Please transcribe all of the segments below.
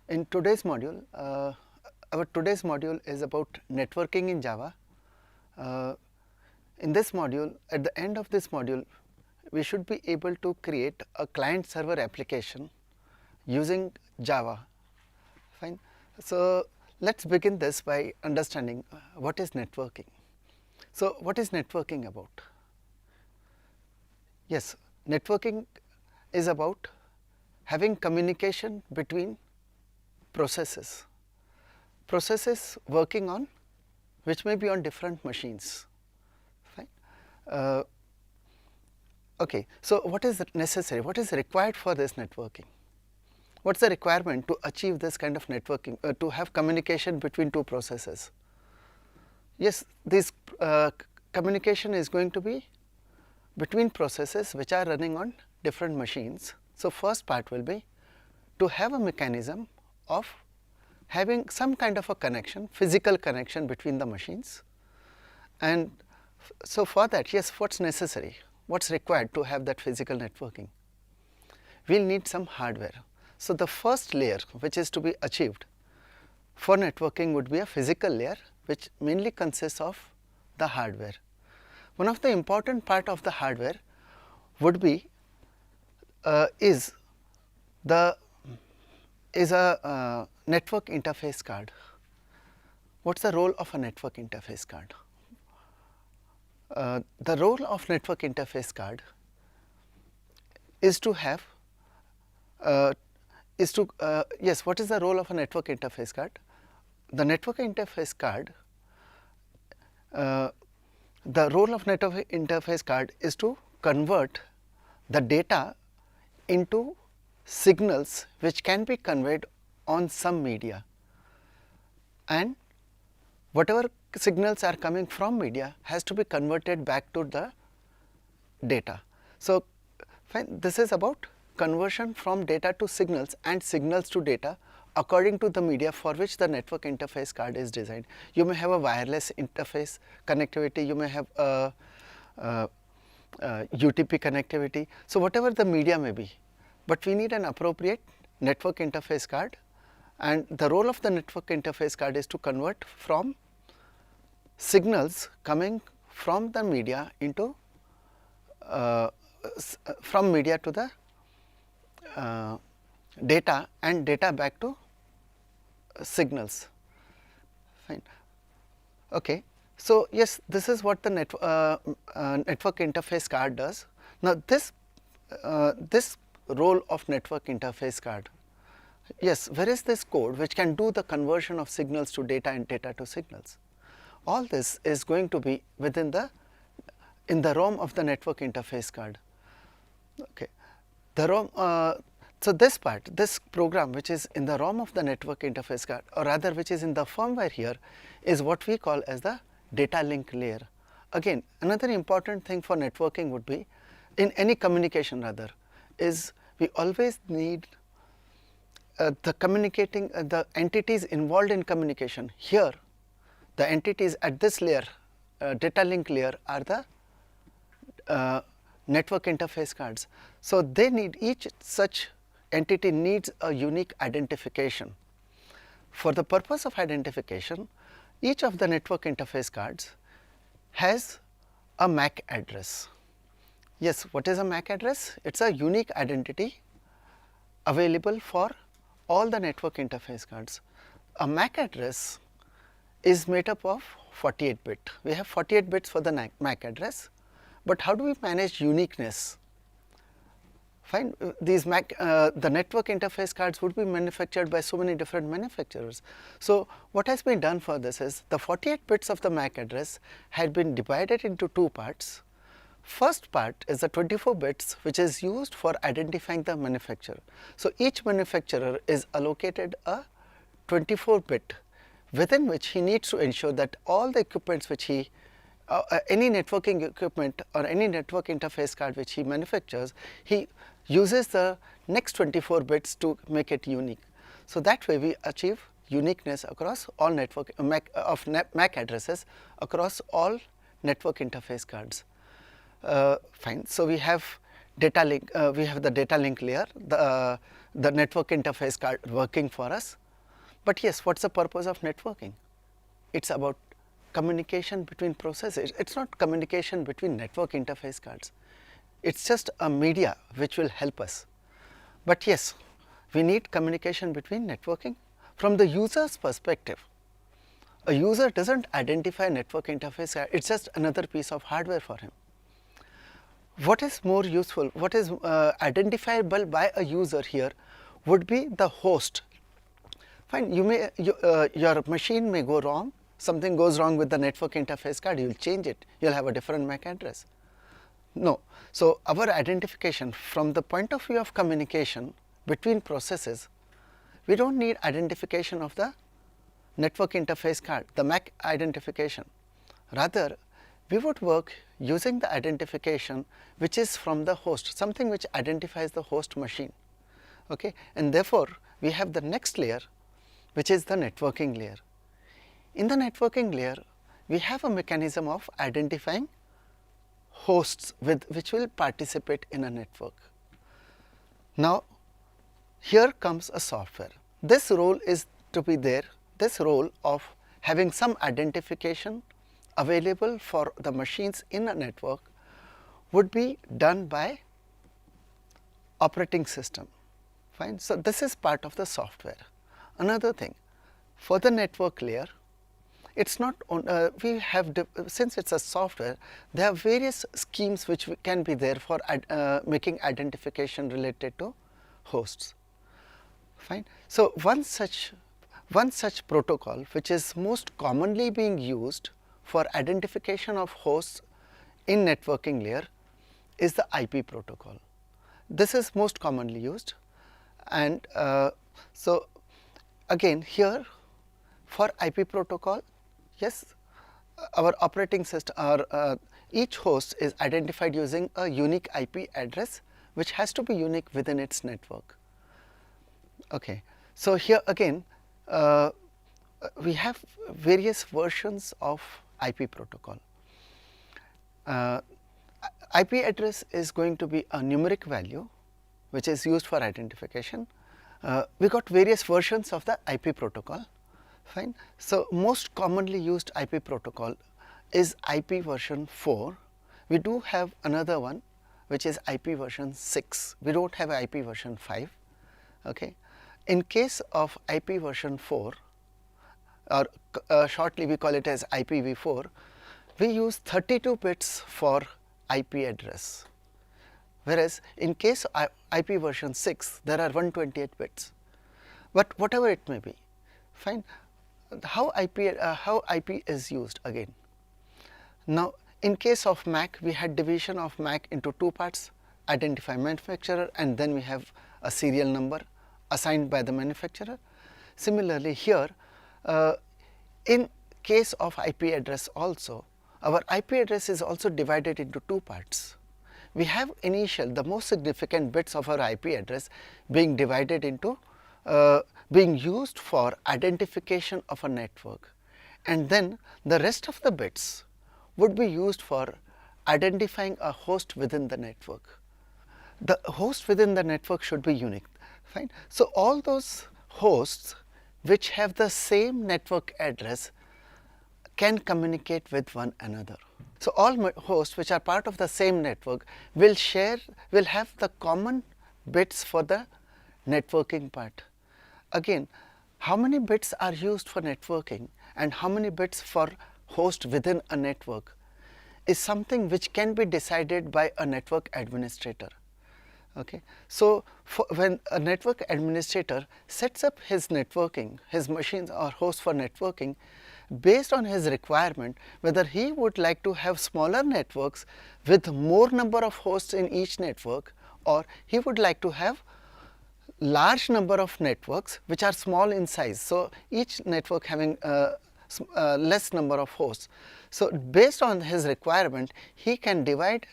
In today's module, our today's module is about networking in Java. In this module, at the end of this module, we should be able to create a client server application using Java. Fine. So, let us begin this by understanding what is networking. So, what is networking about? Yes, networking is about having communication between processes working on which may be on different machines. Fine. Okay. So, what is necessary? What is required for this networking? What is the requirement to achieve this kind of networking, to have communication between two processes? Yes, this communication is going to be between processes which are running on different machines. So, first part will be to have a mechanism of having some kind of a connection, physical connection between the machines. And so, for that, yes, what is necessary? What is required to have that physical networking? We will need some hardware. So, the first layer which is to be achieved for networking would be a physical layer, which mainly consists of the hardware. One of the important part of the hardware would be is a network interface card. What is the role of a network interface card? The role of network interface card is to have yes, what is the role of a network interface card? The network interface card, the role of network interface card is to convert the data into signals which can be conveyed on some media, and whatever signals are coming from media has to be converted back to the data. So, fine, this is about conversion from data to signals and signals to data according to the media for which the network interface card is designed. You may have a wireless interface connectivity, you may have a UTP connectivity. So, whatever the media may be, but we need an appropriate network interface card, and the role of the network interface card is to convert from signals coming from the media into from media to the data and data back to signals. Fine. Okay. So, yes, this is what the network interface card does. Now, this role of network interface card, yes, where is this code which can do the conversion of signals to data and data to signals? All this is going to be within the ROM of the network interface card. Okay. The ROM, so this part, this program which is in the ROM of the network interface card, or rather which is in the firmware here, is what we call as the data link layer. Again, another important thing for networking would be, in any communication rather, is we always need the communicating the entities involved in communication. Here, the entities at this layer, data link layer, are the network interface cards. So, they need, each such entity needs a unique identification. For the purpose of identification, each of the network interface cards has a MAC address. Yes, what is a MAC address? It is a unique identity available for all the network interface cards. A MAC address is made up of 48 bit. We have 48 bits for the MAC address, but how do we manage uniqueness? Fine, these the network interface cards would be manufactured by so many different manufacturers. So, what has been done for this is, the 48 bits of the MAC address had been divided into two parts. First part is the 24 bits which is used for identifying the manufacturer. So, each manufacturer is allocated a 24 bit within which he needs to ensure that all the equipments which he any networking equipment or any network interface card which he manufactures, he uses the next 24 bits to make it unique. So, that way we achieve uniqueness across all network MAC addresses across all network interface cards. Fine. So, we have data link, we have the data link layer, the network interface card working for us. But yes, what is the purpose of networking? It is about communication between processes. It is not communication between network interface cards. It is just a media which will help us. But yes, we need communication between networking. From the user's perspective, a user does not identify network interface card, it is just another piece of hardware for him. What is more useful, what is identifiable by a user here would be the host. Fine, your machine may go wrong, something goes wrong with the network interface card, you will change it, you will have a different MAC address. No. So, our identification from the point of view of communication between processes, we do not need identification of the network interface card, the MAC identification. Rather, we would work using the identification which is from the host, something which identifies the host machine. Okay? And therefore, we have the next layer, which is the networking layer. In the networking layer, we have a mechanism of identifying hosts which will participate in a network. Now, here comes a software. This role is to be there, this role of having some identification available for the machines in a network would be done by operating system. Fine. So, this is part of the software. Another thing, for the network layer, it is not on, we have since it is a software, there are various schemes which can be there for making identification related to hosts. Fine. So, one such protocol which is most commonly being used for identification of hosts in networking layer is the IP protocol. This is most commonly used, and so again here for IP protocol, yes, our operating system or each host is identified using a unique IP address which has to be unique within its network. Okay. So, here again we have various versions of IP protocol. IP address is going to be a numeric value which is used for identification. We got various versions of the IP protocol. Fine. So, most commonly used IP protocol is IP version 4. We do have another one which is IP version 6. We do not have IP version 5. Okay. In case of IP version 4, or shortly we call it as IPv4, we use 32 bits for IP address, whereas in case of IP version 6 there are 128 bits, but whatever it may be. Fine. How IP is used again. Now, in case of MAC, we had division of MAC into two parts, identify manufacturer, and then we have a serial number assigned by the manufacturer. Similarly, here in case of IP address also, our IP address is also divided into two parts. We have initial, the most significant bits of our IP address being divided into being used for identification of a network, and then the rest of the bits would be used for identifying a host within the network. The host within the network should be unique. Fine. So, all those hosts which have the same network address can communicate with one another. So, all hosts which are part of the same network will have the common bits for the networking part. Again, how many bits are used for networking and how many bits for host within a network is something which can be decided by a network administrator. Okay. So, when a network administrator sets up his networking, his machines or hosts for networking, based on his requirement, whether he would like to have smaller networks with more number of hosts in each network, or he would like to have large number of networks which are small in size. So, each network having less number of hosts. So, based on his requirement, he can divide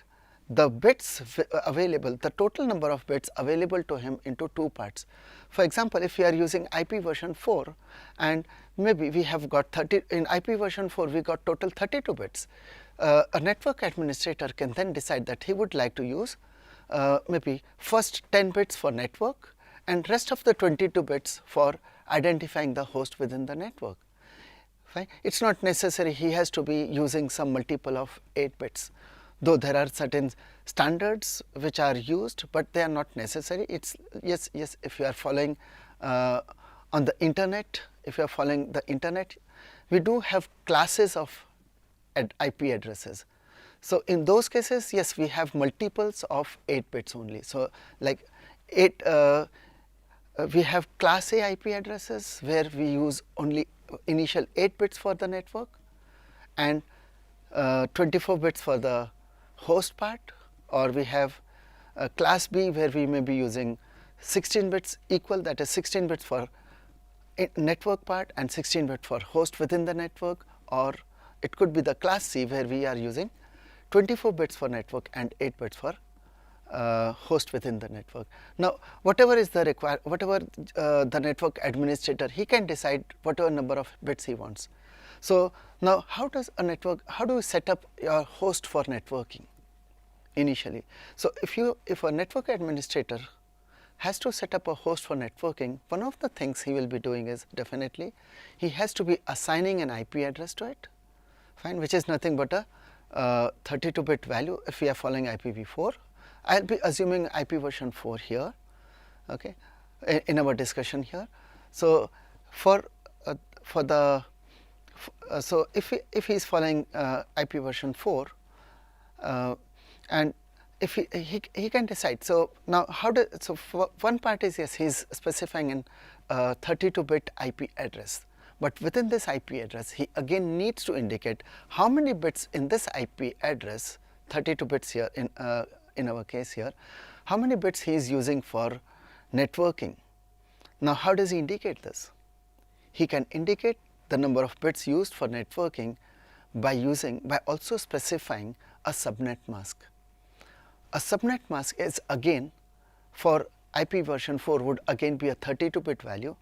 the bits available, the total number of bits available to him into two parts. For example, if we are using IP version 4 and maybe we have got 30, in IP version 4 we got total 32 bits, a network administrator can then decide that he would like to use maybe first 10 bits for network and rest of the 22 bits for identifying the host within the network. Fine. It is not necessary he has to be using some multiple of 8 bits, though there are certain standards which are used, but they are not necessary. It's yes, if you are following on the internet, if you are following the internet, we do have classes of IP addresses. So in those cases, yes, we have multiples of 8 bits only. So like 8 we have class A IP addresses where we use only initial 8 bits for the network and 24 bits for the host part, or we have class B where we may be using 16 bits equal, that is 16 bits for network part and 16 bit for host within the network, or it could be the class C where we are using 24 bits for network and 8 bits for host within the network. Now, whatever is the the network administrator, he can decide whatever number of bits he wants. So now, how do you set up your host for networking initially? So if a network administrator has to set up a host for networking, one of the things he will be doing is definitely he has to be assigning an IP address to it, fine, which is nothing but a 32-bit value. If we are following IPv4, I will be assuming IP version 4 here, okay, in our discussion here. So if he is following IP version 4 and if he can decide. So now for one part is, yes, he is specifying an 32-bit IP address, but within this IP address he again needs to indicate how many bits in this IP address, 32 bits here in our case here, how many bits he is using for networking. Now how does he indicate this? He can indicate the number of bits used for networking by also specifying a subnet mask. A subnet mask is again for IP version 4 would again be a 32-bit value.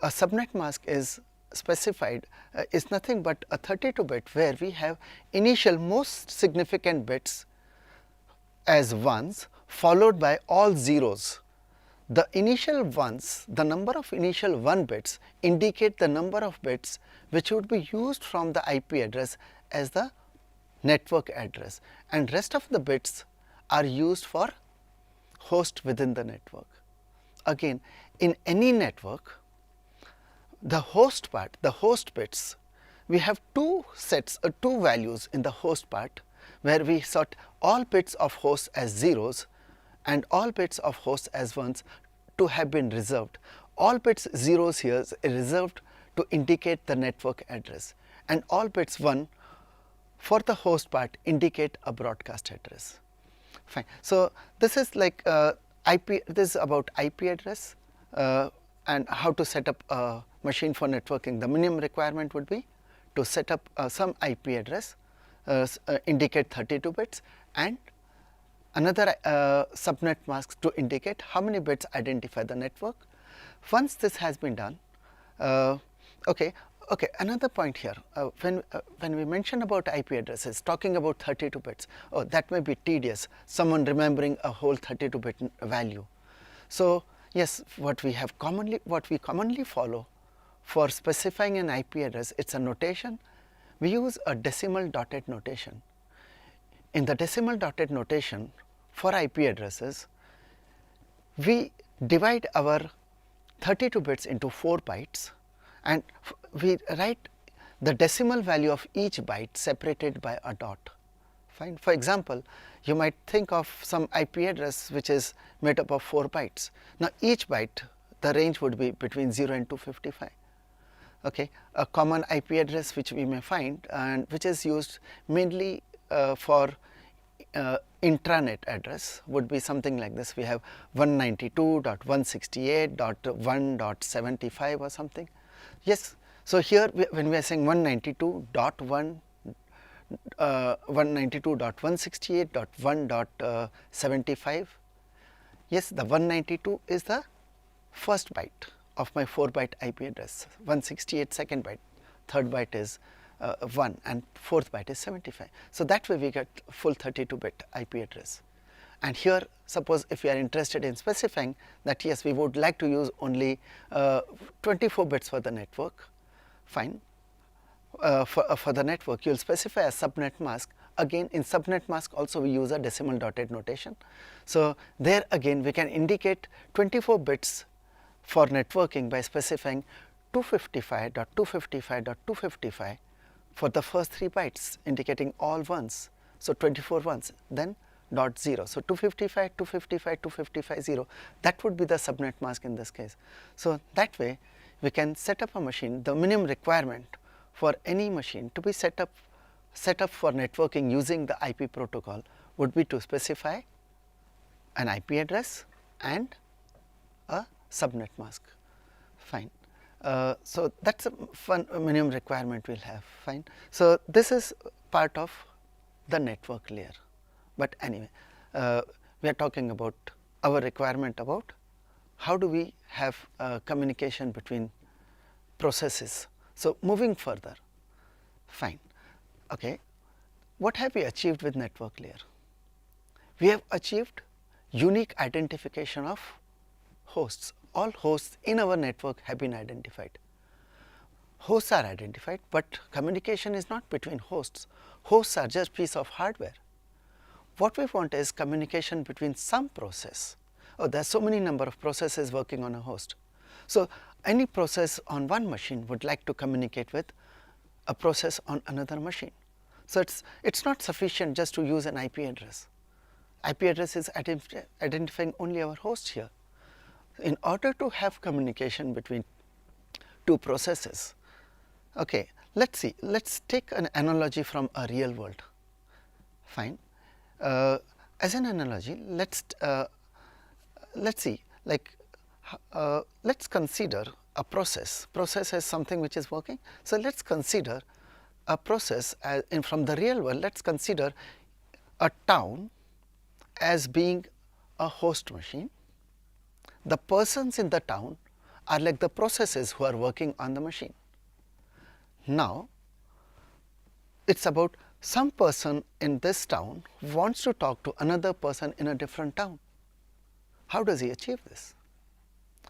A subnet mask is specified is nothing but a 32-bit where we have initial most significant bits as ones followed by all zeros. The initial ones, the number of initial 1 bits indicate the number of bits which would be used from the IP address as the network address, and rest of the bits are used for host within the network. Again, in any network, the host part, the host bits, we have two values in the host part where we sort all bits of host as zeros and all bits of host as ones to have been reserved. All bits zeros here is reserved to indicate the network address, and all bits 1 for the host part indicate a broadcast address. Fine. So this is like this is about IP address and how to set up a machine for networking. The minimum requirement would be to set up some IP address, indicate 32 bits, and another subnet mask to indicate how many bits identify the network. Once this has been done, another point here, when we mention about IP addresses, talking about 32 bits, that may be tedious, someone remembering a whole 32-bit value. So yes, what we commonly follow for specifying an IP address, it's a notation. We use a decimal dotted notation. In the decimal dotted notation for IP addresses, we divide our 32 bits into 4 bytes, and we write the decimal value of each byte separated by a dot. Fine. For example, you might think of some IP address which is made up of 4 bytes. Now each byte, the range would be between 0 and 255. Okay. A common IP address which we may find and which is used mainly for intranet address would be something like this. We have 192.168.1.75 or something. Yes. So here when we are saying 192.168.1.75, yes, the 192 is the first byte of my 4-byte IP address, 168 second byte, third byte is 1 and fourth byte is 75. So that way we get full 32-bit IP address. And here suppose if we are interested in specifying that yes, we would like to use only 24 bits for the network, fine. For the network you will specify a subnet mask. Again in subnet mask also we use a decimal dotted notation. So there again we can indicate 24 bits for networking by specifying 255.255.255 for the first 3 bytes indicating all ones. So 24 ones, then dot 0. So 255, 255, 255, 0, that would be the subnet mask in this case. So that way we can set up a machine. The minimum requirement for any machine to be set up for networking using the IP protocol would be to specify an IP address and a subnet mask, fine. So that is a minimum requirement we will have, fine. So this is part of the network layer, but anyway we are talking about our requirement about how do we have communication between processes. So moving further, fine, okay, what have we achieved with network layer? We have achieved unique identification of hosts. All hosts in our network have been identified. Hosts are identified, but communication is not between hosts. Hosts are just piece of hardware. What we want is communication between some process. Oh, there are so many number of processes working on a host. So any process on one machine would like to communicate with a process on another machine. So it's not sufficient just to use an IP address. IP address is identifying only our host here. In order to have communication between two processes, okay, let's see, let's take an analogy from a real world, fine. As an analogy, let's see, like let's consider a process. Process is something which is working. So let's consider a process from the real world. Let's consider a town as being a host machine. The persons in the town are like the processes who are working on the machine. Now it's about some person in this town wants to talk to another person in a different town. How does he achieve this?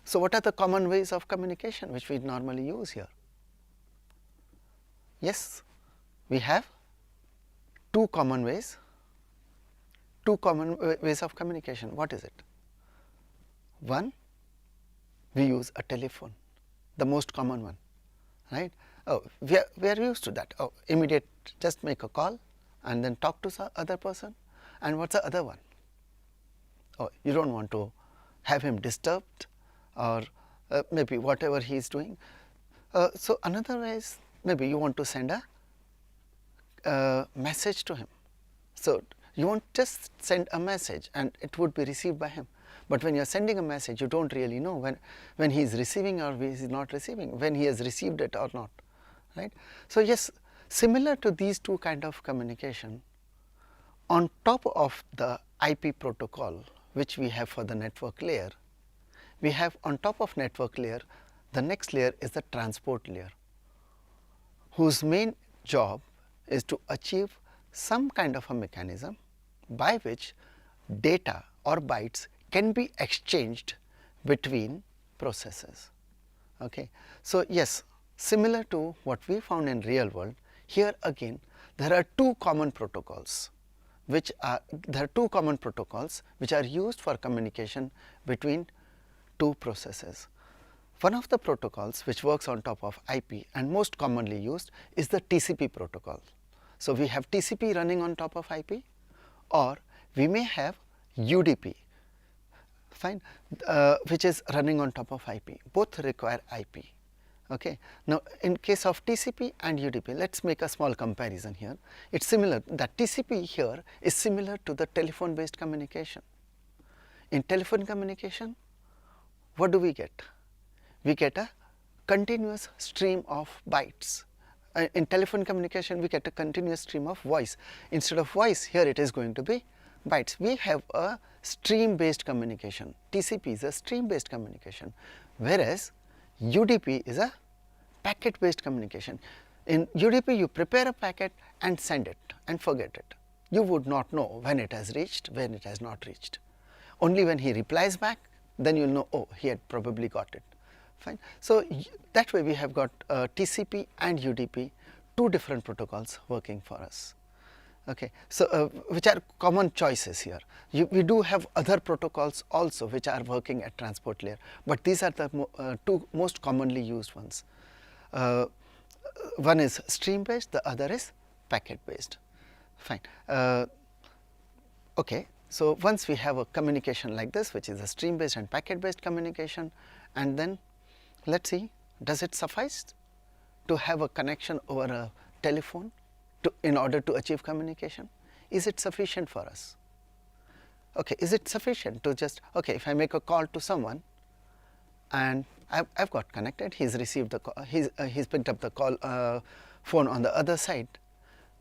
So what are the common ways of communication which we normally use here? Yes, we have two common ways of communication. What is it? One, we use a telephone, the most common one, right? Oh, we are used to that. Oh, immediate, just make a call and then talk to some other person. And what's the other one? Oh, you don't want to have him disturbed, or maybe whatever he is doing. So another way is maybe you want to send a message to him. So you won't just send a message and it would be received by him. But when you are sending a message, you don't really know when he is receiving or he is not receiving, when he has received it or not, right? So yes, similar to these two kind of communication, on top of the IP protocol which we have for the network layer, we have on top of network layer, the next layer is the transport layer, whose main job is to achieve some kind of a mechanism by which data or bytes can be exchanged between processes. Okay. So yes, similar to what we found in real world, here again there are two common protocols which are used for communication between two processes. One of the protocols which works on top of IP and most commonly used is the TCP protocol. So we have TCP running on top of IP, or we may have UDP, fine, which is running on top of IP. Both require IP. Okay. Now in case of TCP and UDP, let's make a small comparison here. It's similar, that TCP here is similar to the telephone based communication. In telephone communication, what do we get? We get a continuous stream of bytes. In telephone communication, we get a continuous stream of voice. Instead of voice, here it is going to be bytes. We have a stream based communication. TCP is a stream based communication, whereas UDP is a packet based communication. In UDP, you prepare a packet and send it and forget it. you would not know when it has reached, when it has not reached. Only when he replies back, then you will know, oh, he had probably got it. Fine. So, that way we have got TCP and UDP, two different protocols working for us. Okay. So, which are common choices here. We do have other protocols also which are working at transport layer, but these are the two most commonly used ones. One is stream based, the other is packet based. Fine. Okay. So, once we have a communication like this, which is a stream based and packet based communication, and then let us see, does it suffice to have a connection over a telephone in order to achieve communication? Is it sufficient for us? Okay, is it sufficient to just, okay, if I make a call to someone and I've got connected, he's received the call, he's picked up the call phone on the other side.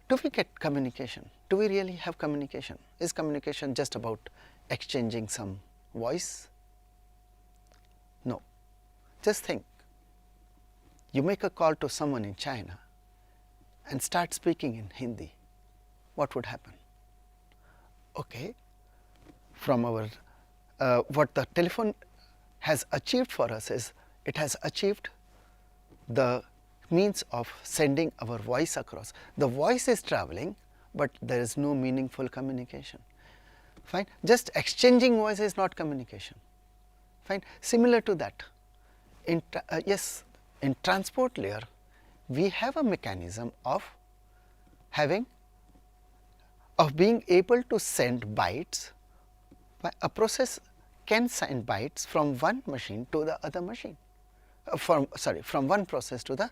Do we get communication? Do we really have communication? Is communication just about exchanging some voice? No. Just think, you make a call to someone in China and start speaking in Hindi, what would happen? Okay, from our what the telephone has achieved for us is, it has achieved the means of sending our voice across. The voice is traveling, but there is no meaningful communication. Fine. Just exchanging voice is not communication. Fine. Similar to that, in in transport layer, we have a mechanism of being able to send bytes. A process can send bytes from one machine to the other machine, from one process to the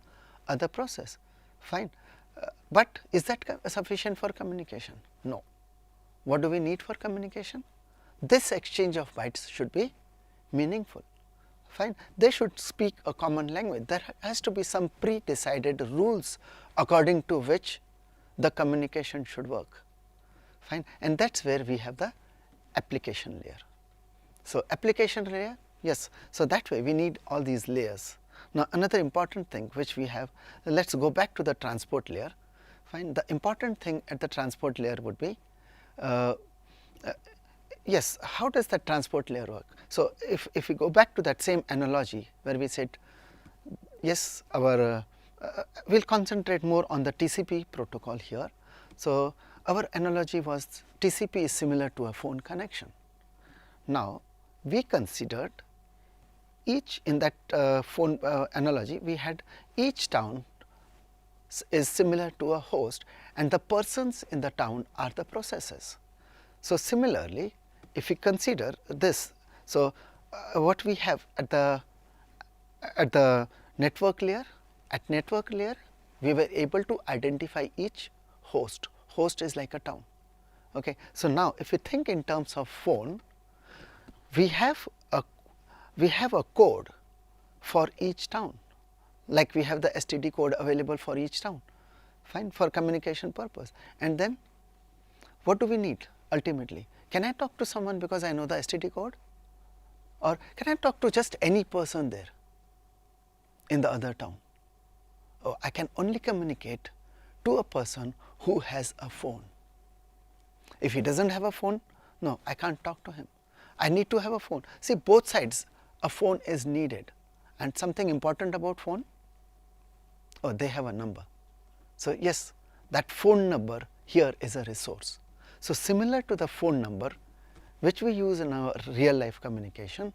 other process. Fine. But is that sufficient for communication? No. What do we need for communication? This exchange of bytes should be meaningful. Fine. They should speak a common language. There has to be some pre-decided rules according to which the communication should work. Fine. And that is where we have the application layer. So, application layer, yes. So, that way we need all these layers. Now, another important thing which we have, let us go back to the transport layer. Fine. The important thing at the transport layer would be, yes, how does the transport layer work? So, if we go back to that same analogy where we said, yes, our we will concentrate more on the TCP protocol here. So, our analogy was TCP is similar to a phone connection. Now, we considered each in that phone analogy, we had each town is similar to a host and the persons in the town are the processes. So, similarly, if we consider this, so what we have at the network layer, we were able to identify each host. Host is like a town. Okay. So, now if we think in terms of phone, we have a code for each town, like we have the STD code available for each town, fine, for communication purpose. And then what do we need ultimately? Can I talk to someone because I know the STD code, or can I talk to just any person there in the other town? Oh, I can only communicate to a person who has a phone. If he does not have a phone, no, I can't talk to him. I need to have a phone. See, both sides, a phone is needed. And something important about phone, oh, they have a number. So, yes, that phone number here is a resource. So, similar to the phone number which we use in our real life communication,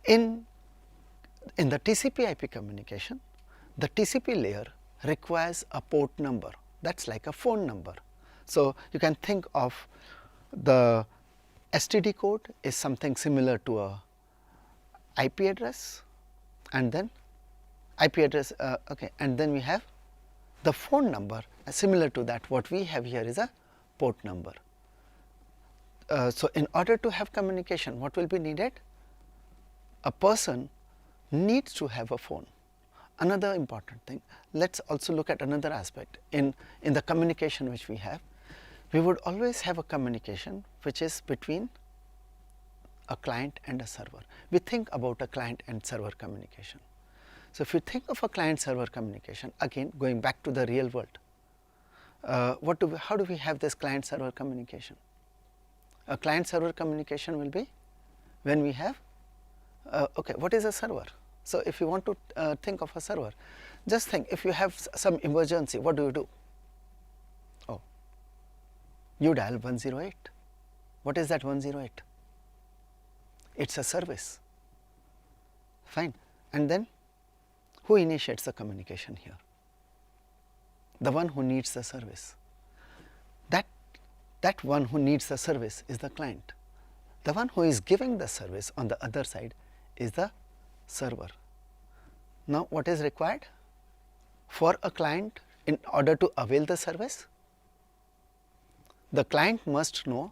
in the TCPIP communication, the TCP layer requires a port number, that is like a phone number. So, you can think of the STD code is something similar to a IP address, and then IP address, okay, and then we have the phone number similar to that. What we have here is a port number. So, in order to have communication, what will be needed? A person needs to have a phone. Another important thing, let us also look at another aspect in the communication which we have. We would always have a communication which is between a client and a server. We think about a client and server communication. So, if you think of a client server communication, again going back to the real world, how do we have this client server communication? A client server communication will be when we have, okay, what is a server? So, if you want to think of a server, just think, if you have some emergency, what do? Oh, you dial 108. What is that 108? It is a service, fine. And then who initiates the communication here? The one who needs the service. That one who needs the service is the client. The one who is giving the service on the other side is the server. Now, what is required for a client in order to avail the service? The client must know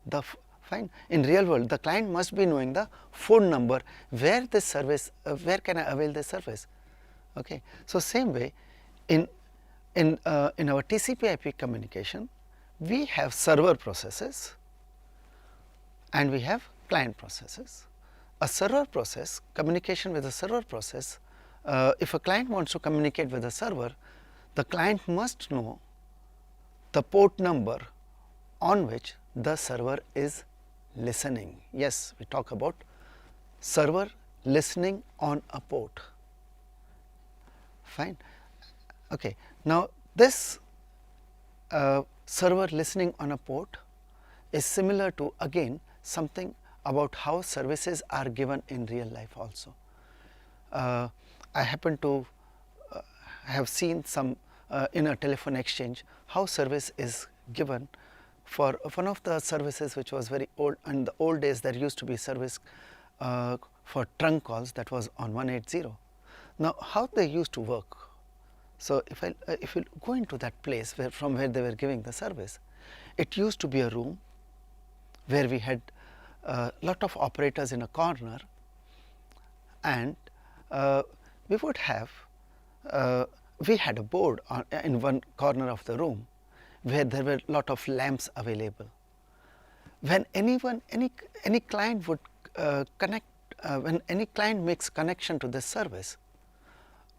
the, fine, in real world the client must be knowing the phone number where this service, where can I avail this service. Okay. So, same way in our TCPIP communication, we have server processes and we have client processes. A server process, communication with a server process, if a client wants to communicate with a server, the client must know the port number on which the server is listening. Yes, we talk about server listening on a port, fine. Okay. Now, this server listening on a port is similar to, again, something about how services are given in real life also. I happen to have seen some in a telephone exchange how service is given for one of the services which was very old. In the old days there used to be service for trunk calls, that was on 180. Now, how they used to work? So, if you go into that place from where they were giving the service, it used to be a room where we had a lot of operators in a corner, and we would have we had a board in one corner of the room where there were a lot of lamps available. When any client would connect, when any client makes connection to this service,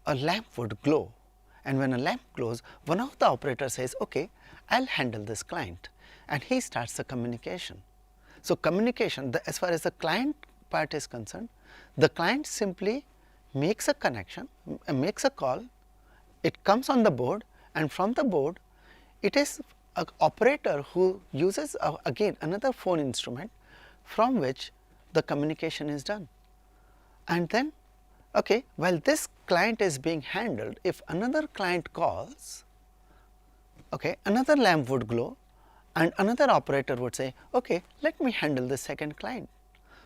a lamp would glow. And when a lamp glows, one of the operators says, okay, I will handle this client, and he starts the communication. So, communication, as far as the client part is concerned, the client simply makes a connection, makes a call, it comes on the board, and from the board it is an operator who uses again another phone instrument from which the communication is done. And then, okay, while this client is being handled, if another client calls, okay, another lamp would glow and another operator would say, okay, let me handle the second client.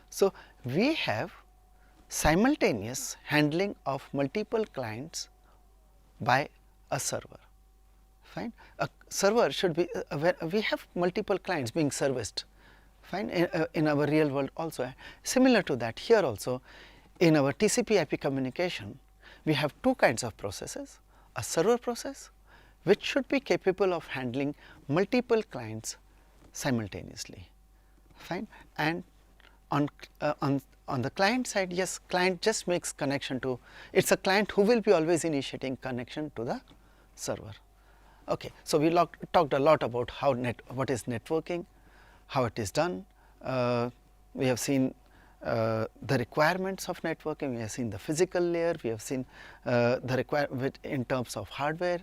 So, we have simultaneous handling of multiple clients by a server, fine. A server should be where we have multiple clients being serviced, fine, in our real world also. Similar to that, here also in our TCP/IP communication, we have two kinds of processes: a server process which should be capable of handling multiple clients simultaneously, fine. And on the client side, yes, client just makes connection to, it is a client who will be always initiating connection to the server. Okay. So, we talked a lot about how what is networking, how it is done. We have seen the requirements of networking, we have seen the physical layer, we have seen the requirement in terms of hardware.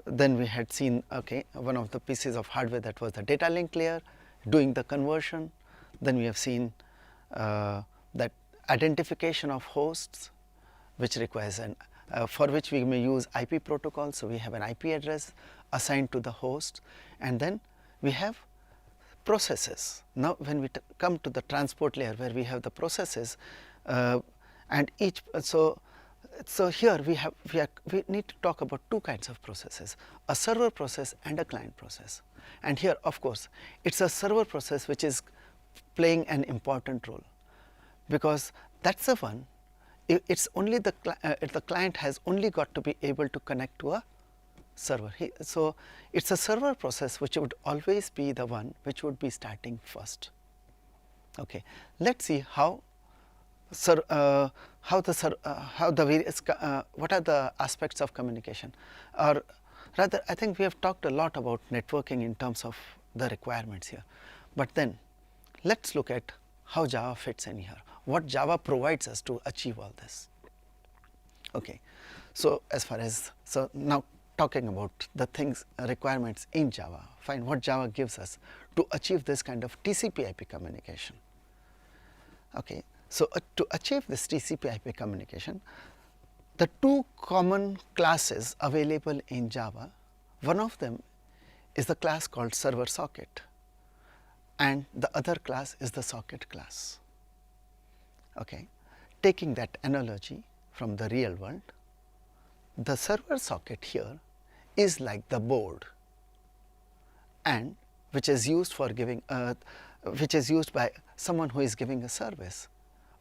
Then we had seen, okay, one of the pieces of hardware, that was the data link layer doing the conversion. Then we have seen that identification of hosts, which requires an for which we may use IP protocol. So, we have an IP address assigned to the host, and then we have processes. Now, when we come to the transport layer, where we have the processes and each, so here we need to talk about two kinds of processes: a server process and a client process. And here, of course, it is a server process which is playing an important role, because that is the one, it's only the client has only got to be able to connect to a server. So, it is a server process which would always be the one which would be starting first. Okay. Let us see how the various what are the aspects of communication, or Rather, I think we have talked a lot about networking in terms of the requirements here, but then let us look at how Java fits in here, what Java provides us to achieve all this. Okay. So, as far as, so now talking about the things, requirements in Java, find what Java gives us to achieve this kind of TCPIP communication. Okay. So, to achieve this TCPIP communication, the two common classes available in Java, one of them is the class called server socket and the other class is the socket class. Okay. Taking that analogy from the real world, the server socket here is like the board and which is used for giving which is used by someone who is giving a service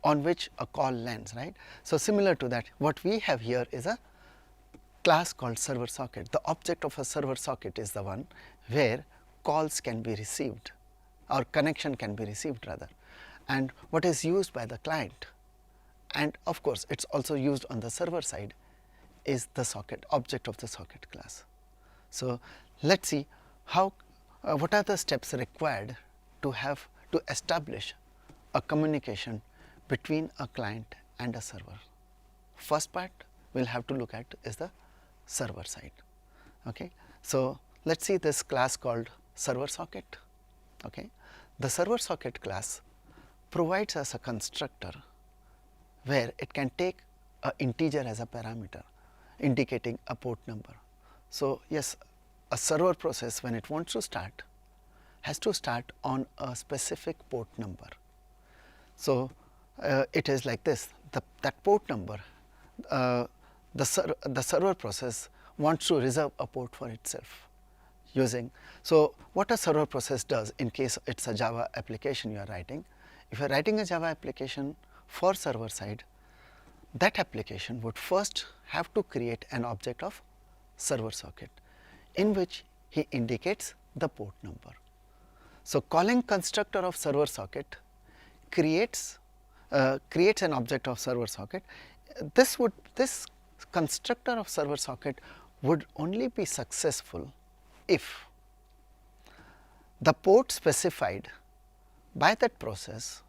on which a call lands, right. So, similar to that, what we have here is a class called server socket. The object of a server socket is the one where calls can be received or connection can be received rather, and what is used by the client, and of course, it is also used on the server side, is the socket, object of the socket class. So, let us see how what are the steps required to have to establish a communication between a client and a server. First part we will have to look at is the server side. Okay. So, let us see this class called server socket. Okay. The server socket class provides us a constructor where it can take an integer as a parameter indicating a port number. So, yes, a server process when it wants to start has to start on a specific port number. So, it is like this, that port number, the server process wants to reserve a port for itself using. So, what a server process does in case it is a Java application you are writing, if you are writing a Java application for server side, that application would first have to create an object of server socket in which he indicates the port number. So, calling constructor of server socket creates an object of server socket. This constructor of server socket would only be successful if the port specified by that process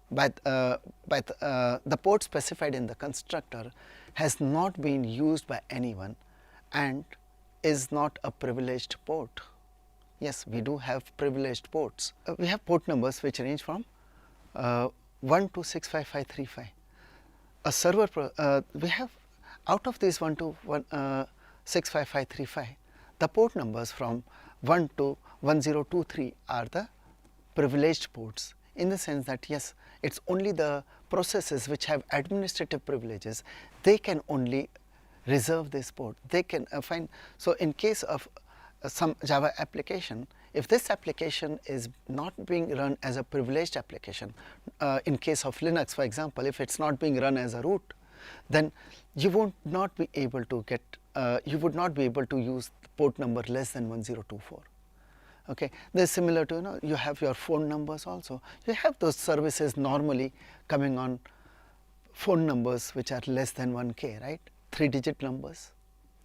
the port specified in the constructor has not been used by anyone and is not a privileged port. Yes, we do have privileged ports. We have port numbers which range from 1 to 65535. A server we have out of these 1 to 65535, the port numbers from 1 to 1023 are the privileged ports, in the sense that yes, it is only the processes which have administrative privileges, they can only reserve this port, they can find. So, in case of some Java application, if this application is not being run as a privileged application, in case of Linux for example, if it is not being run as a root, then you would not be able to get, you would not be able to use port number less than 1024. Okay. This is similar to, you have your phone numbers also, you have those services normally coming on phone numbers which are less than 1k, right, 3-digit numbers.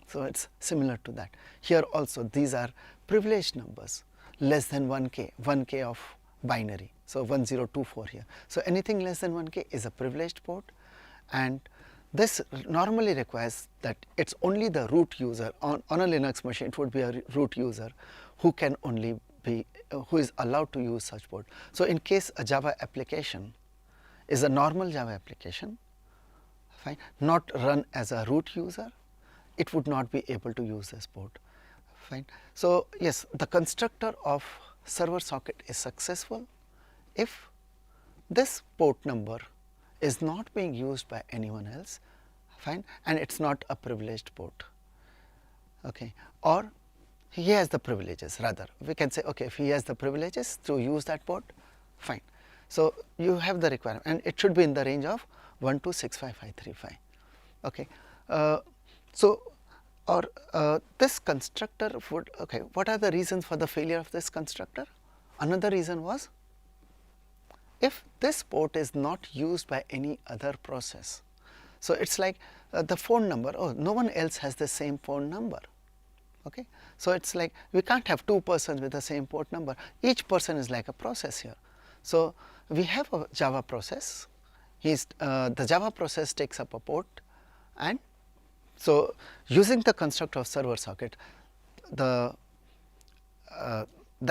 So, it is similar to that. Here also these are privileged numbers less than 1k of binary. So, 1024 here. So, anything less than 1k is a privileged port, and this normally requires that it is only the root user on a Linux machine, it would be a root user who can only be, who is allowed to use such port. So, in case a Java application is a normal Java application, fine, not run as a root user, it would not be able to use this port, fine. So, yes, the constructor of server socket is successful if this port number is not being used by anyone else, fine, and it is not a privileged port, okay, or he has the privileges, rather we can say, okay, if he has the privileges to use that port, fine. So, you have the requirement and it should be in the range of 1 to 65535. Okay. So, or this constructor would, okay, what are the reasons for the failure of this constructor? Another reason was, if this port is not used by any other process. So, it is like the phone number, oh, no one else has the same phone number, Okay. So, it is like we can't have two persons with the same port number, each person is like a process here. So, we have a Java process, the Java process takes up a port, and so using the construct of server socket, the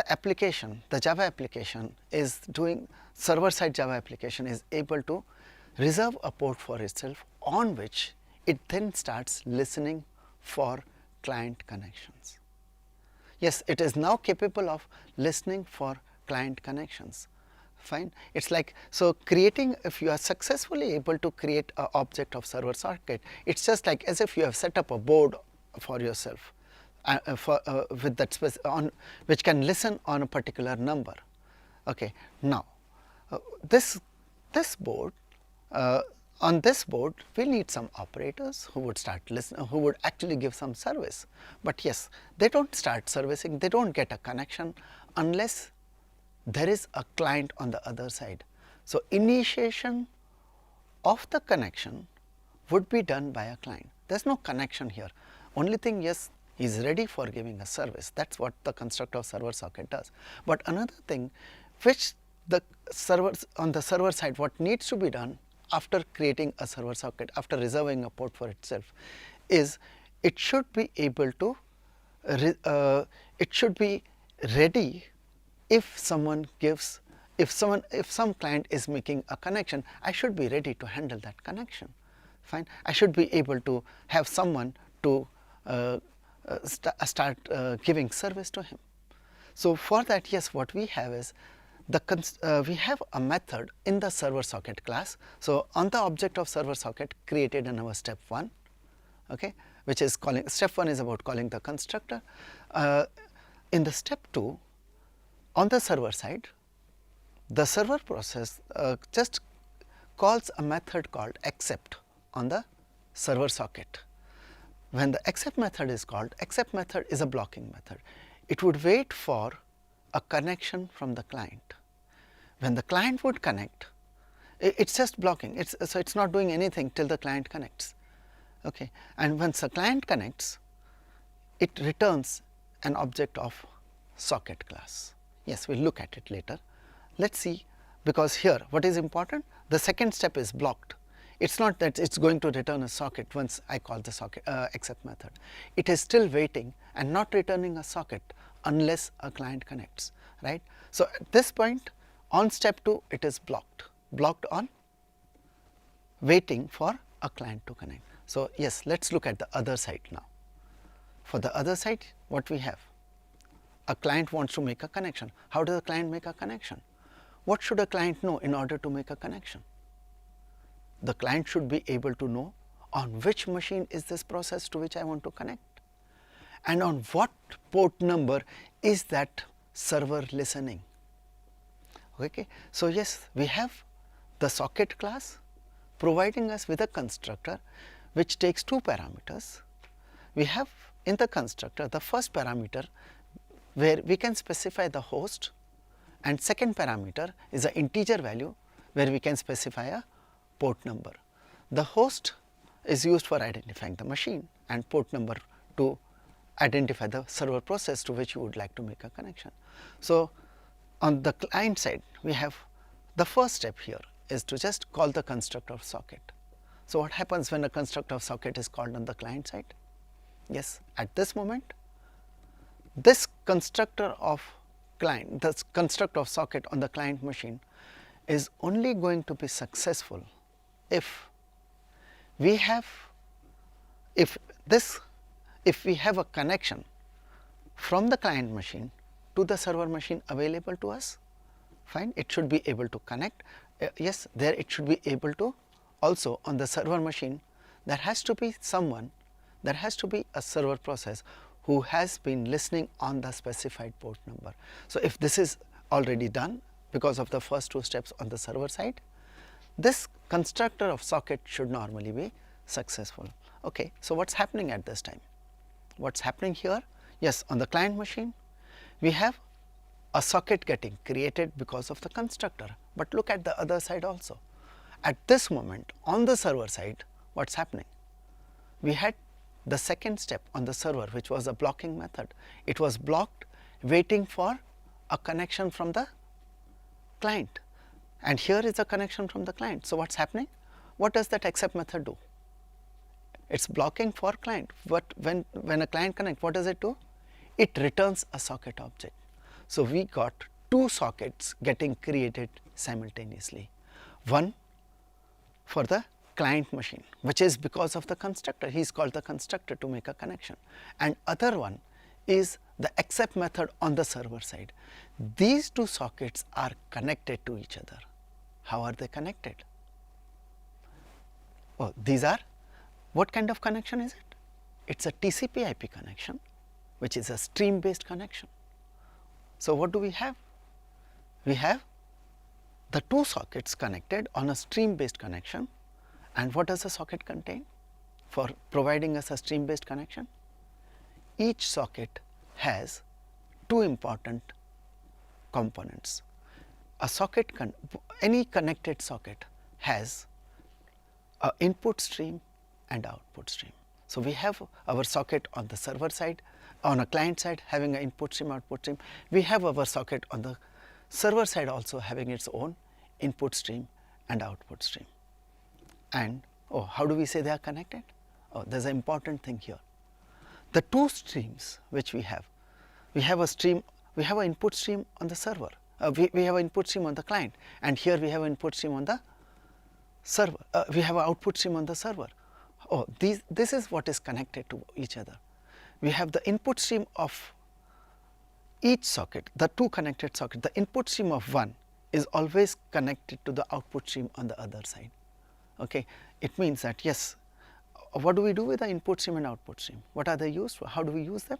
application, the Java application is doing, server side Java application is able to reserve a port for itself, on which it then starts listening for client connections. Yes, it is now capable of listening for client connections. Fine. It is like, so creating, if you are successfully able to create an object of server socket, it is just like as if you have set up a board for yourself with that which can listen on a particular number. Okay. Now, this board, on this board we need some operators who would start listening, who would actually give some service, but yes, they do not start servicing, they do not get a connection unless there is a client on the other side. So, initiation of the connection would be done by a client. There is no connection here. Only thing, yes, he is ready for giving a service. That is what the construct of server socket does. But another thing which the servers on the server side, what needs to be done after creating a server socket, after reserving a port for itself, is it should be able to it should be ready if someone gives, if some client is making a connection, I should be ready to handle that connection. Fine. I should be able to have someone to start giving service to him. So, for that, yes, what we have is we have a method in the server socket class. So, on the object of server socket created in our step 1, okay, which is calling, step 1 is about calling the constructor. In the step 2, on the server side, the server process just calls a method called accept on the server socket. When the accept method is called, accept method is a blocking method. It would wait for a connection from the client. When the client would connect, it is just blocking, so it is not doing anything till the client connects. Okay. And once the client connects, it returns an object of socket class. Yes, we will look at it later. Let us see, because here what is important, the second step is blocked. It is not that it is going to return a socket once I call the socket accept method. It is still waiting and not returning a socket unless a client connects, right. So, at this point on step 2 it is blocked on waiting for a client to connect. So, yes, let us look at the other side now. For the other side, what we have? A client wants to make a connection. How does a client make a connection? What should a client know in order to make a connection? The client should be able to know on which machine is this process to which I want to connect, and on what port number is that server listening. Okay. So, yes, we have the socket class providing us with a constructor which takes 2 parameters. We have in the constructor the first parameter where we can specify the host, and second parameter is an integer value where we can specify a port number. The host is used for identifying the machine and port number to identify the server process to which you would like to make a connection. So, on the client side, we have the first step here is to just call the constructor of socket. So, what happens when a constructor of socket is called on the client side? Yes, at this moment, this constructor of client, this constructor of socket on the client machine is only going to be successful if we have, if we have a connection from the client machine to the server machine available to us. Fine, it should be able to connect. Yes, there it should be able to also on the server machine. There has to be someone, there has to be a server process who has been listening on the specified port number. So, if this is already done because of the first 2 steps on the server side, this constructor of socket should normally be successful. Okay. So, what is happening at this time? What is happening here? Yes, on the client machine we have a socket getting created because of the constructor, but look at the other side also. At this moment on the server side, what is happening? We had the second step on the server, which was a blocking method, it was blocked waiting for a connection from the client, and here is a connection from the client. So, what is happening? What does that accept method do? It is blocking for client, but when a client connects, what does it do? It returns a socket object. So, we got two sockets getting created simultaneously, one for the client machine, which is because of the constructor, he is called the constructor to make a connection, and other one is the accept method on the server side. These two sockets are connected to each other. How are they connected? Oh, these are, what kind of connection is it? It is a TCPIP connection, which is a stream based connection. So, what do we have? We have the two sockets connected on a stream based connection, and what does a socket contain for providing us a stream based connection? Each socket has two important components. A socket, any connected socket has a input stream and output stream. So, we have our socket on the server side, on a client side having an input stream, output stream. We have our socket on the server side also having its own input stream and output stream. And how do we say they are connected? There is an important thing here. The two streams which we have a stream, we have an input stream on the server, we have an input stream on the client, and here we have an input stream on the server, we have an output stream on the server. This is what is connected to each other. We have the input stream of each socket, the two connected socket, the input stream of one is always connected to the output stream on the other side. Okay. It means that yes, what do we do with the input stream and output stream? What are they used for? How do we use them?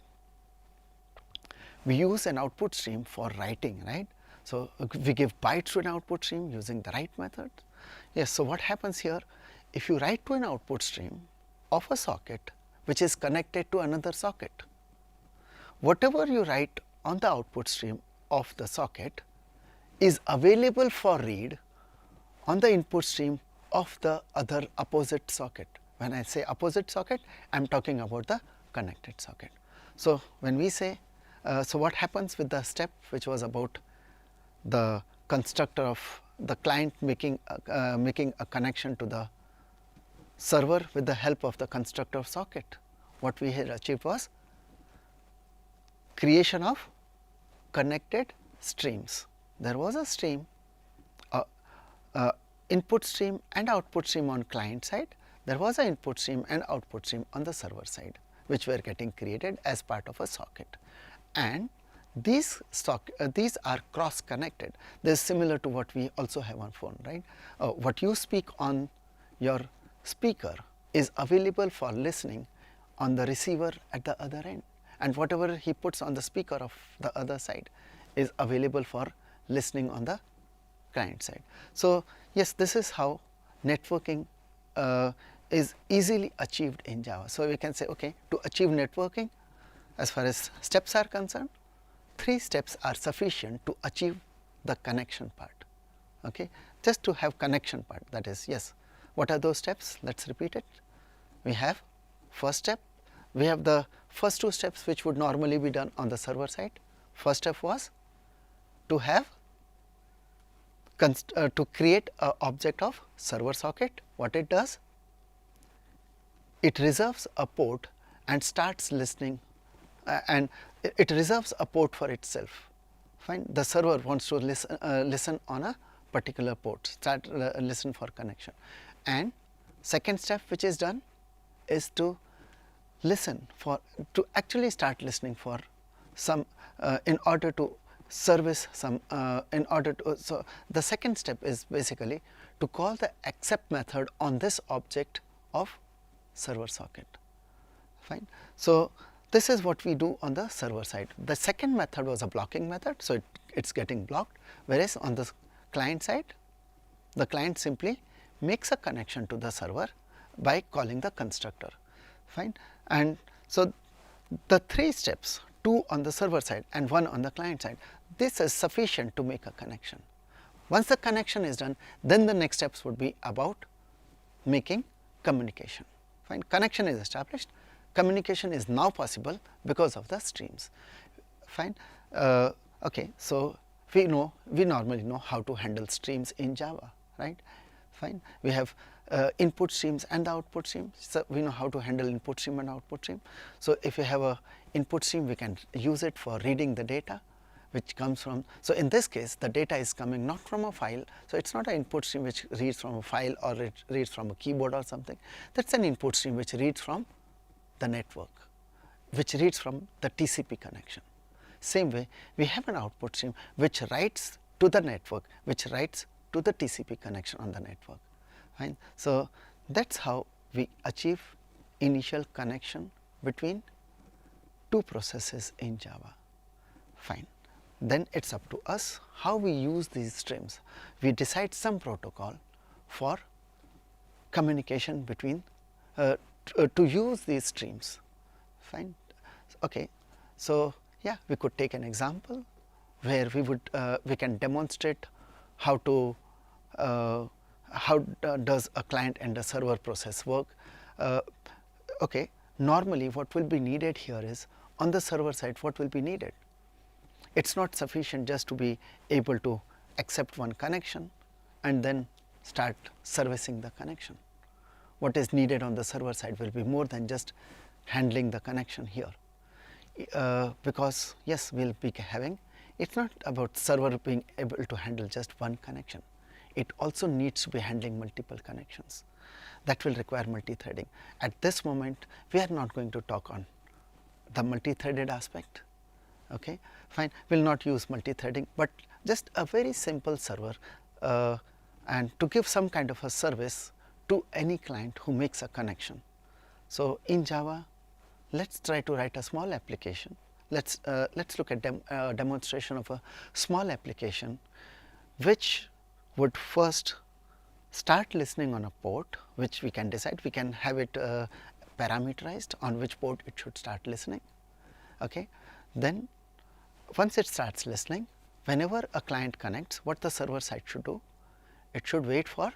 We use an output stream for writing, right. So, we give bytes to an output stream using the write method. Yes. So, what happens here? If you write to an output stream of a socket which is connected to another socket, whatever you write on the output stream of the socket is available for read on the input stream of the other opposite socket. When I say opposite socket, I am talking about the connected socket. So, when we say, so what happens with the step which was about the constructor of the client making a connection to the server with the help of the constructor of socket? What we had achieved was creation of connected streams. There was a stream, input stream and output stream on client side. There was an input stream and output stream on the server side, which were getting created as part of a socket, and these are cross connected. This is similar to what we also have on phone, right. What you speak on your speaker is available for listening on the receiver at the other end, and whatever he puts on the speaker of the other side is available for listening on the client side. So, yes, this is how networking is easily achieved in Java. So, we can say, okay, to achieve networking, as far as steps are concerned, 3 steps are sufficient to achieve the connection part. Okay. Just to have connection part, that is, yes, what are those steps? Let us repeat it. We have first step, we have the first 2 steps which would normally be done on the server side. First step was to have to create an object of server socket. What it does? It reserves a port and starts listening, and it reserves a port for itself. Fine. The server wants to listen on a particular port, start listen for connection. And second step which is done is to listen for, to actually start listening for some in order to service some in order to, so the second step is basically to call the accept method on this object of server socket. Fine. So, this is what we do on the server side. The second method was a blocking method. So, it is getting blocked, whereas on the client side, the client simply makes a connection to the server by calling the constructor. Fine. And so, the 3 steps, 2 on the server side and 1 on the client side, this is sufficient to make a connection. Once the connection is done, then the next steps would be about making communication. Fine. Connection is established, communication is now possible because of the streams. Fine. Okay, so we normally know how to handle streams in Java, right? Fine. We have input streams and the output stream. So we know how to handle input stream and output stream. So if you have a input stream, we can use it for reading the data which comes from. So in this case, the data is coming not from a file. So it's not an input stream which reads from a file or it reads from a keyboard or something. That's an input stream which reads from the network, which reads from the TCP connection. Same way, we have an output stream which writes to the network, which writes to the TCP connection on the network. Fine. So that's how we achieve initial connection between two processes in Java. Fine. Then it's up to us how we use these streams. We decide some protocol for communication between to use these streams. Fine. Okay. So yeah, we could take an example where we can demonstrate how to how does a client and a server process work. Okay, normally what will be needed here is on the server side what will be needed. It's not sufficient just to be able to accept one connection and then start servicing the connection. What is needed on the server side will be more than just handling the connection here. Because yes, we'll be having, it's not about server being able to handle just one connection. It also needs to be handling multiple connections. That will require multi-threading. At this moment, we are not going to talk on the multi-threaded aspect. Okay, fine. We'll not use multi-threading, but just a very simple server and to give some kind of a service to any client who makes a connection. So in Java, let's try to write a small application. Let's look at demonstration of a small application which would first start listening on a port, which we can decide. We can have it parameterized on which port it should start listening. Okay. Then once it starts listening, whenever a client connects, what the server side should do? It should wait for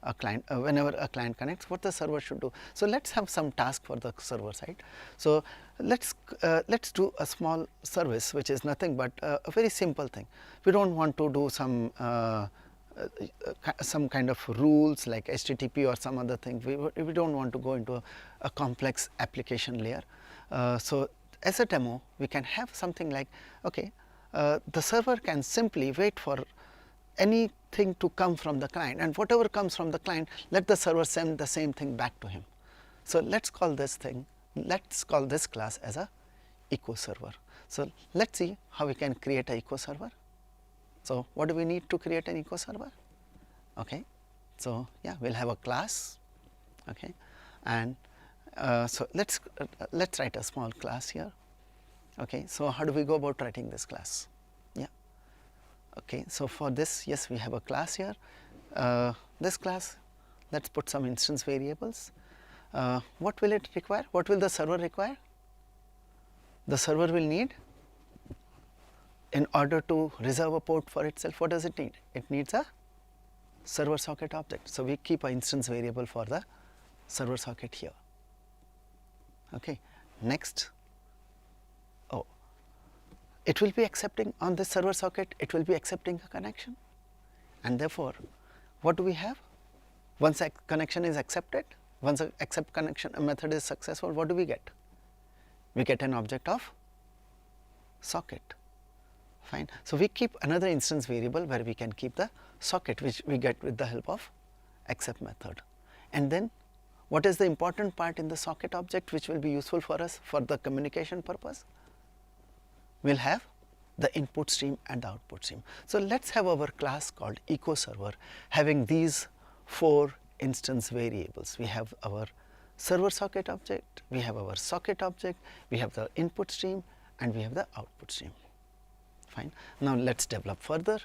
a client. Whenever a client connects, what the server should do? So let's have some task for the server side. So let's do a small service which is nothing but a very simple thing. We don't want to do some kind of rules like HTTP or some other thing. We don't want to go into a complex application layer. So as a demo, we can have something like, okay, the server can simply wait for anything to come from the client, and whatever comes from the client, let the server send the same thing back to him. So let's call this class as a echo server. So let's see how we can create an echo server. So what do we need to create an echo server? Okay, so yeah, we'll have a class. Okay, and so let's write a small class here. Okay, so how do we go about writing this class? Yeah. Okay, so for this, yes, we have a class here. This class, let's put some instance variables. What will it require? What will the server require? The server will need, in order to reserve a port for itself, what does it need? It needs a server socket object. So we keep an instance variable for the server socket here. Okay. Next, it will be accepting on this server socket, it will be accepting a connection, and therefore what do we have? Once a connection is accepted, once a accept connection method is successful, what do we get? We get an object of socket. Fine. So we keep another instance variable where we can keep the socket, which we get with the help of accept method. And then what is the important part in the socket object which will be useful for us for the communication purpose? We'll have the input stream and the output stream. So let's have our class called echo server having these 4 instance variables. We have our server socket object, we have our socket object, we have the input stream, and we have the output stream. Fine. Now let's develop further.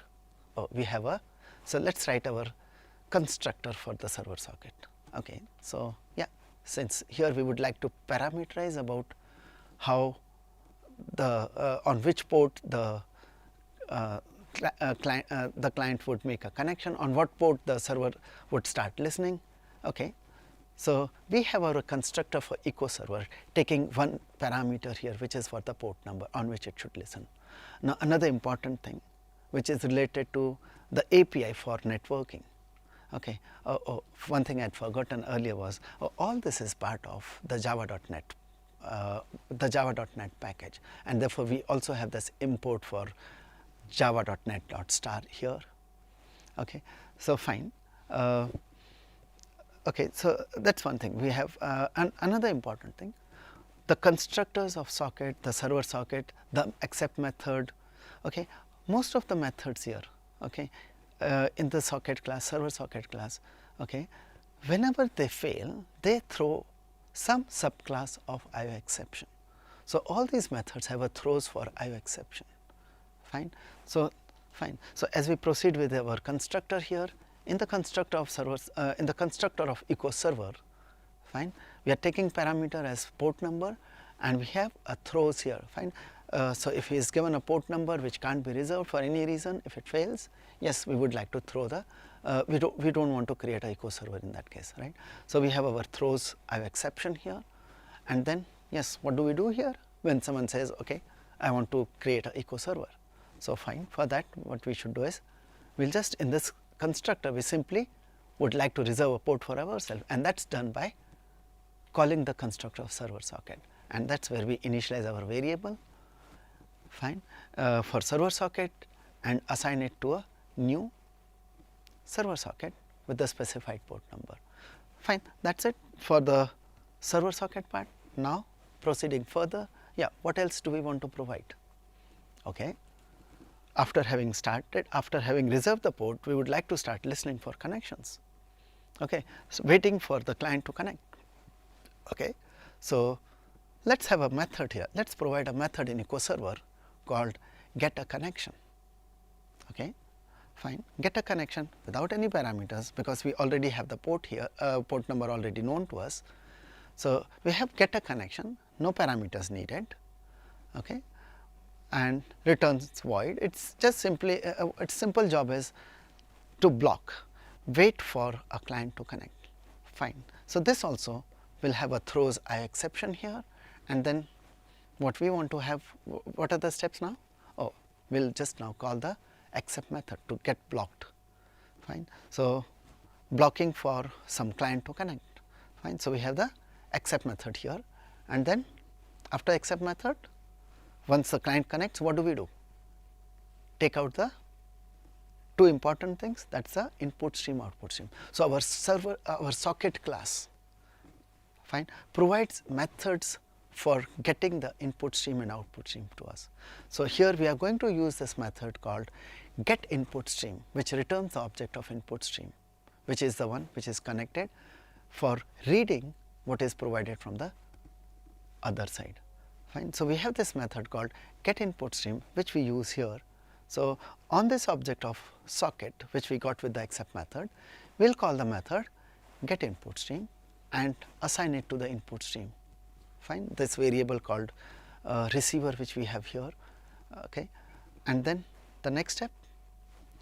We have so let's write our constructor for the server socket. Okay. So yeah, since here we would like to parameterize about how on which port the client would make a connection, on what port the server would start listening. Okay. So we have our constructor for echo server taking one parameter here, which is for the port number on which it should listen. Now another important thing which is related to the API for networking. Okay. One thing I had forgotten earlier was all this is part of the java.net package, and therefore we also have this import for java.net.star here. Okay. So fine. Okay, so that's one thing. We have another important thing, the constructors of socket, the server socket, the accept method. Okay, most of the methods here, okay, in the socket class, server socket class, okay, whenever they fail, they throw some subclass of IO exception. So all these methods have a throws for IO exception. Fine. So fine. So as we proceed with our constructor here, in the constructor of servers, in the constructor of echo server, fine, we are taking parameter as port number, and we have a throws here. Fine. So if he is given a port number which can't be reserved for any reason, if it fails, yes, we would like to throw the we don't want to create a echo server in that case, right? So we have our throws IO exception here, and then yes, what do we do here when someone says, okay, I want to create a echo server? So fine, for that what we should do is, we'll just in this constructor we simply would like to reserve a port for ourselves, and that's done by calling the constructor of server socket, and that's where we initialize our variable, fine, for server socket, and assign it to a new server socket with the specified port number. Fine, that's it for the server socket part. Now proceeding further, yeah, what else do we want to provide? Okay. After having started, after having reserved the port, we would like to start listening for connections. Okay. So waiting for the client to connect. Okay. So let's have a method here. Let's provide a method in echo server called get a connection. Okay. Fine. Get a connection without any parameters, because we already have the port here, port number already known to us. So we have get a connection, no parameters needed. Okay. And returns void. It's just simply its simple job is to block, wait for a client to connect. Fine. So this also will have a throws IO exception here, and then what we want to have, what are the steps now? Oh, we'll just now call the accept method to get blocked. Fine. So blocking for some client to connect. Fine. So we have the accept method here, and then after accept method, once the client connects, what do we do? Take out the two important things, that's the input stream, output stream. So our server, our socket class, fine, provides methods for getting the input stream and output stream to us. So here we are going to use this method called get input stream, which returns the object of input stream, which is the one which is connected for reading what is provided from the other side. Fine. So we have this method called get input stream, which we use here. So on this object of socket, which we got with the accept method, we'll call the method get input stream and assign it to the input stream. Fine. This variable called receiver, which we have here. Okay. And then the next step,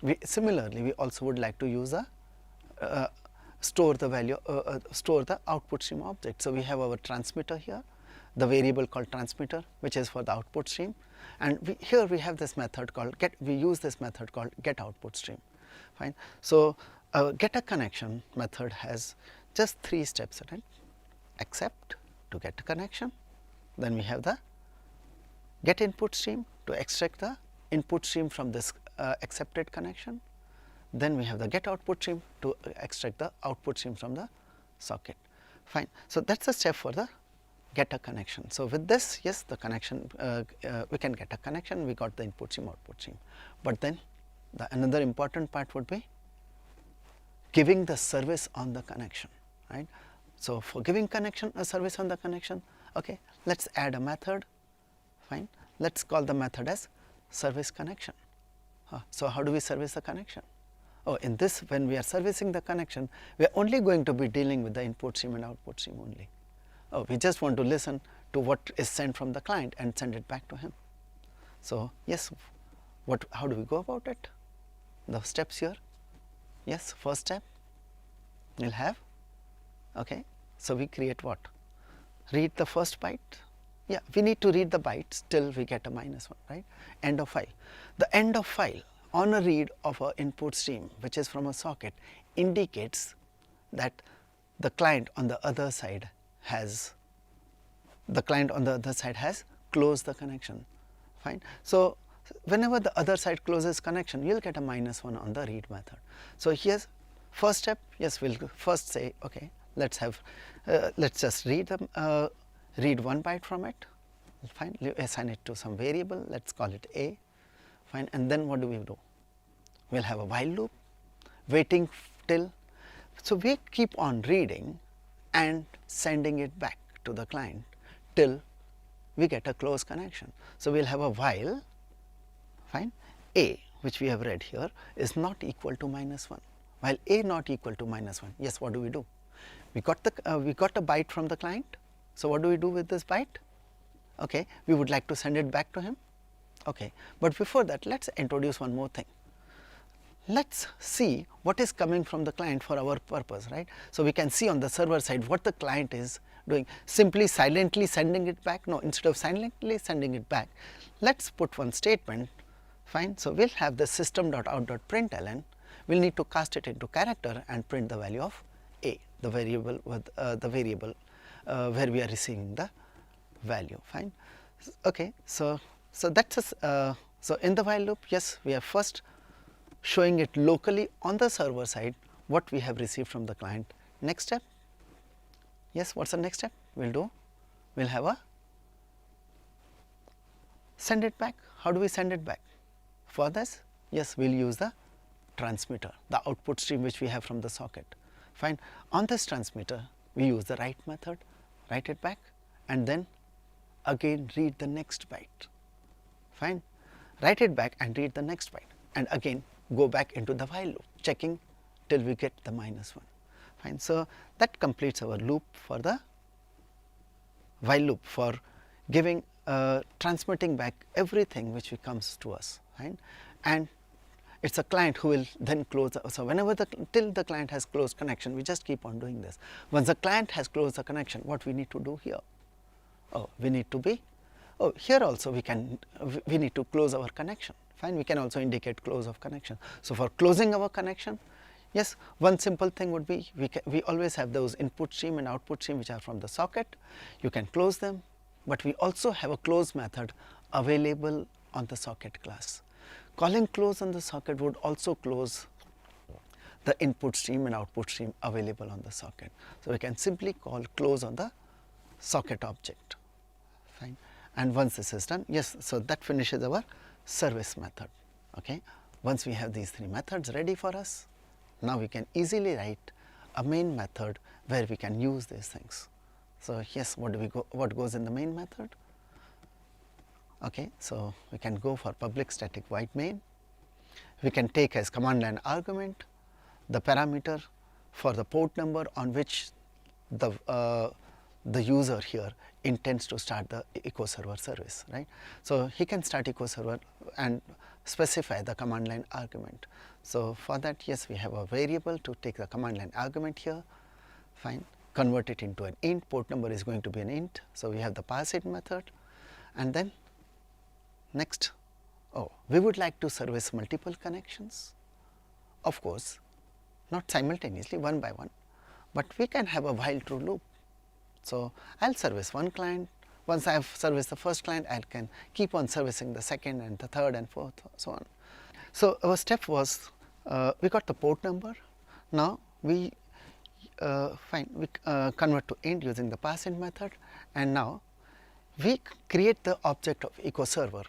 we similarly we also would like to use a store the value, store the output stream object. So we have our transmitter here, the variable called transmitter, which is for the output stream, and here we have this method called get. We use this method called get output stream. Fine. So get a connection method has just 3 steps in it: accept to get a connection, then we have the get input stream to extract the input stream from this accepted connection, then we have the get output stream to extract the output stream from the socket. Fine. So that's the step for the get a connection. So with this, yes, the connection, we can get a connection, we got the input stream, output stream. But then the another important part would be giving the service on the connection, right? So for giving connection, a service on the connection, okay, let's add a method. Fine. Let's call the method as service connection. So how do we service the connection? Oh, in this, when we are servicing the connection, we are only going to be dealing with the input stream and output stream only. Oh, we just want to listen to what is sent from the client and send it back to him. So yes, how do we go about it? The steps here. Yes, first step, we'll have, okay, So we create what? Read the first byte. Yeah, we need to read the bytes till we get a -1, right? End of file. The end of file on a read of a input stream which is from a socket indicates that the client on the other side has closed the connection, fine. So whenever the other side closes connection, you will get a -1 on the read method. So here's first step. Yes, we'll first say, okay, let's just read 1 byte from it, fine. Assign it to some variable, let's call it a, fine. And then what do? We'll have a while loop waiting till, so we keep on reading and sending it back to the client till we get a close connection. So we'll have a while, fine, a, which we have read here, is not equal to -1. While a not equal to -1, yes, what do? We got a byte from the client. So what do we do with this byte? Okay, we would like to send it back to him. Okay, but before that, let's introduce one more thing. Let's see what is coming from the client for our purpose, right? So we can see on the server side what the client is doing. Simply silently sending it back? No, instead of silently sending it back, let's put one statement, fine. So we'll have the system.out.println. We'll need to cast it into character and print the value of a, the variable with where we are receiving the value, fine. Okay, so that's so in the while loop, yes, we are first showing it locally on the server side what we have received from the client. Next step, yes, what's the next step? We'll have a send it back. How do we send it back? For this, yes, we'll use the transmitter, the output stream which we have from the socket, fine. On this transmitter, we use the write method, write it back, and then again read the next byte, fine. Write it back and read the next byte, and again go back into the while loop, checking till we get the -1, fine. So that completes our loop for the while loop for giving transmitting back everything which comes to us, fine. And it's a client who will then close. So whenever till the client has closed connection, we just keep on doing this. Once the client has closed the connection, what we need to do here? Oh, we need to be, oh, here also we need to close our connection, fine. We can also indicate close of connection. So for closing our connection, yes, one simple thing would be, we always have those input stream and output stream which are from the socket. You can close them, but we also have a close method available on the socket class. Calling close on the socket would also close the input stream and output stream available on the socket. So we can simply call close on the socket object, fine. And once this is done, yes, so that finishes our service method, okay. Once we have these 3 methods ready for us, now we can easily write a main method where we can use these things. So yes, what goes in the main method? Okay, so we can go for public static void main. We can take as command line argument the parameter for the port number on which the user here intends to start the echo server service, right. So he can start echo server and specify the command line argument. So for that, yes, we have a variable to take the command line argument here, fine. Convert it into an int. Port number is going to be an int. So we have the parseInt method, and then next, oh, we would like to service multiple connections. Of course, not simultaneously, one by one, but we can have a while true loop. So I'll service one client. Once I have serviced the first client, I can keep on servicing the second and the third and fourth, so on. So our step was, we got the port number. Now we convert to int using the parseInt method, and now we create the object of echo server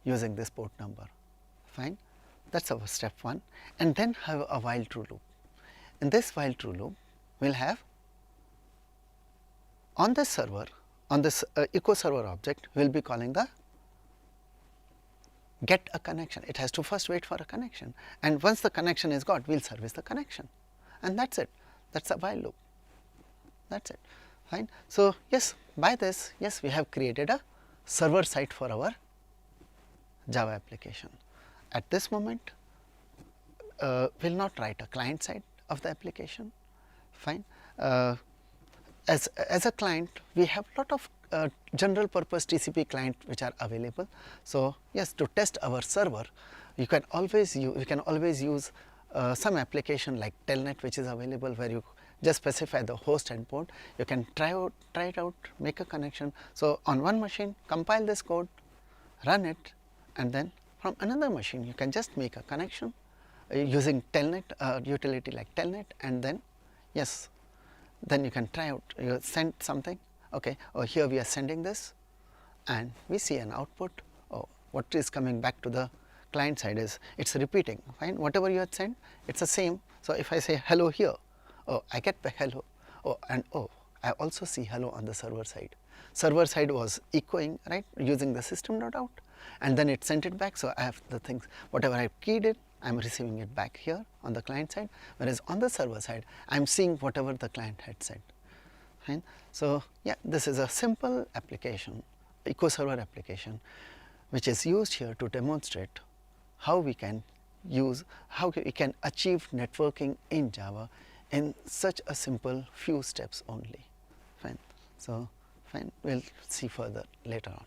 using this port number, fine. That's our step 1, and then have a while true loop. In this while true loop, we'll have on this server, on this echo server object, we'll be calling the get a connection. It has to first wait for a connection, and once the connection is got, we'll service the connection, and that's it. That's a while loop. That's it, fine. So yes, by this, yes, we have created a server side for our Java application. At this moment, we'll not write a client side of the application, fine. as a client, we have lot of general purpose TCP client which are available. So yes, to test our server, you can always use some application like Telnet, which is available, where you just specify the host and port. You can try it out, make a connection. So on one machine, compile this code, run it, and then from another machine you can just make a connection using Telnet, utility like Telnet, and then yes, then you can try out, you send something, okay, or here we are sending this and we see an output. Oh, what is coming back to the client side is it's repeating, fine, whatever you had sent, it's the same. So if I say hello here, oh, I get back hello, oh, and oh, I also see hello on the server side. Server side was echoing, right, using the system.out, and then it sent it back. So I have the things, whatever I keyed in, I am receiving it back here on the client side, whereas on the server side, I am seeing whatever the client had said. Fine. So yeah, this is a simple application, eco-server application, which is used here to demonstrate how we can achieve networking in Java in such a simple few steps only. Fine. So fine, we'll see further later on.